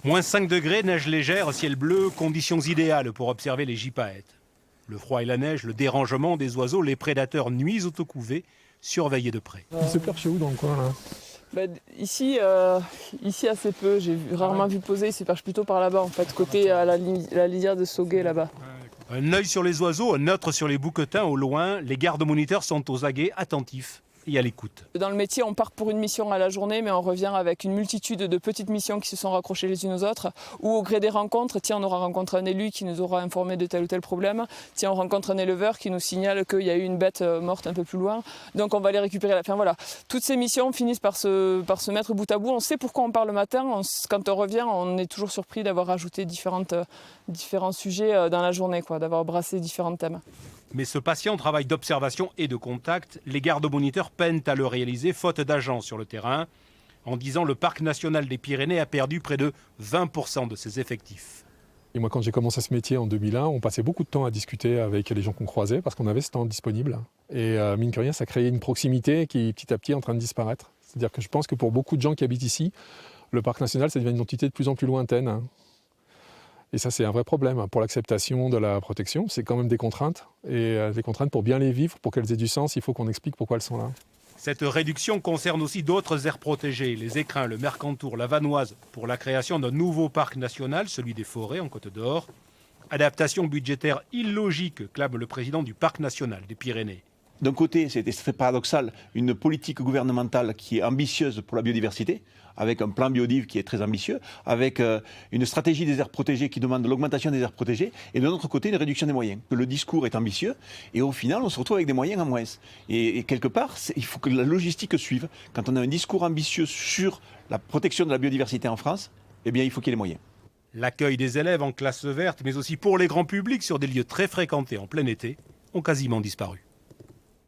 Moins 5 degrés, neige légère, ciel bleu, conditions idéales pour observer les gypaètes. Le froid et la neige, le dérangement des oiseaux, les prédateurs nuisent au couvé, surveillés de près. Il se perche où dans le coin là? Ici assez peu, j'ai rarement vu poser, il se perche plutôt par là-bas en fait, côté à la lisière de Sauguet là-bas. Un œil sur les oiseaux, un autre sur les bouquetins au loin, les gardes-moniteurs sont aux aguets, attentifs et à l'écoute. Dans le métier, on part pour une mission à la journée, mais on revient avec une multitude de petites missions qui se sont raccrochées les unes aux autres, ou au gré des rencontres, tiens, on aura rencontré un élu qui nous aura informé de tel ou tel problème, tiens, on rencontre un éleveur qui nous signale qu'il y a eu une bête morte un peu plus loin, donc on va les récupérer. Enfin voilà, toutes ces missions finissent par se mettre bout à bout. On sait pourquoi on part le matin, quand on revient, on est toujours surpris d'avoir ajouté différents sujets dans la journée, d'avoir brassé différents thèmes. Mais ce patient travail d'observation et de contact, les gardes-moniteurs peinent à le réaliser faute d'agents sur le terrain. En 10 ans, le parc national des Pyrénées a perdu près de 20% de ses effectifs. Et moi, quand j'ai commencé ce métier en 2001, on passait beaucoup de temps à discuter avec les gens qu'on croisait parce qu'on avait ce temps disponible. Et mine que rien, ça créait une proximité qui petit à petit est en train de disparaître. C'est-à-dire que je pense que pour beaucoup de gens qui habitent ici, le parc national, ça devient une entité de plus en plus lointaine. Et ça, c'est un vrai problème pour l'acceptation de la protection. C'est quand même des contraintes. Et des contraintes pour bien les vivre, pour qu'elles aient du sens, il faut qu'on explique pourquoi elles sont là. Cette réduction concerne aussi d'autres aires protégées, les écrins, le Mercantour, la Vanoise, pour la création d'un nouveau parc national, celui des forêts en Côte d'Or. Adaptation budgétaire illogique, clame le président du parc national des Pyrénées. D'un côté, c'est très paradoxal, une politique gouvernementale qui est ambitieuse pour la biodiversité, avec un plan biodive qui est très ambitieux, avec une stratégie des aires protégées qui demande l'augmentation des aires protégées, et de l'autre côté, une réduction des moyens. Le discours est ambitieux, et au final, on se retrouve avec des moyens en moins. Et quelque part, il faut que la logistique suive. Quand on a un discours ambitieux sur la protection de la biodiversité en France, eh bien, il faut qu'il y ait les moyens. L'accueil des élèves en classe verte, mais aussi pour les grands publics sur des lieux très fréquentés en plein été, ont quasiment disparu.